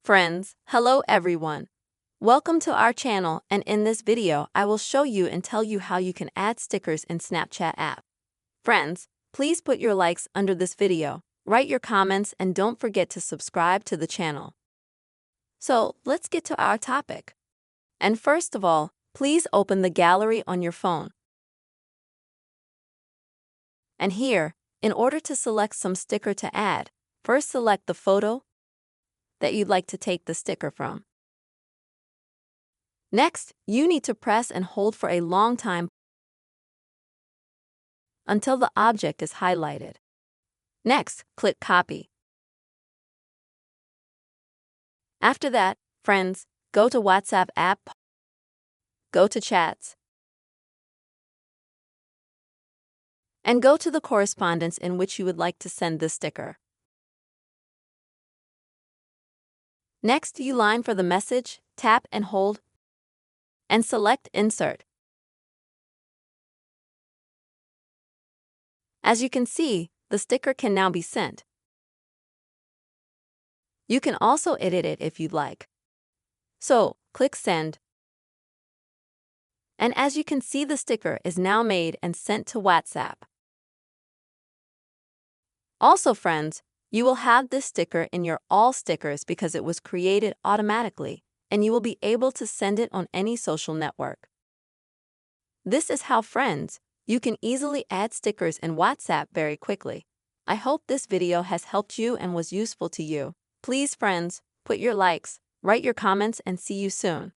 Friends, hello everyone. Welcome to our channel, and in this video I will show you and tell you how you can add stickers in Snapchat app. Friends, please put your likes under this video, write your comments, and don't forget to subscribe to the channel. So, let's get to our topic. And first of all, please open the gallery on your phone. And here, in order to select some sticker to add, first select the photo that you'd like to take the sticker from. Next, you need to press and hold for a long time until the object is highlighted. Next, click Copy. After that, friends, go to WhatsApp app, go to Chats, and go to the correspondence in which you would like to send the sticker. Next, you line for the message, tap and hold, and select Insert. As you can see, the sticker can now be sent. You can also edit it if you'd like. So, click Send. And as you can see, the sticker is now made and sent to WhatsApp. Also, friends, you will have this sticker in your All Stickers because it was created automatically, and you will be able to send it on any social network. This is how, friends, you can easily add stickers in WhatsApp very quickly. I hope this video has helped you and was useful to you. Please, friends, put your likes, write your comments, and see you soon.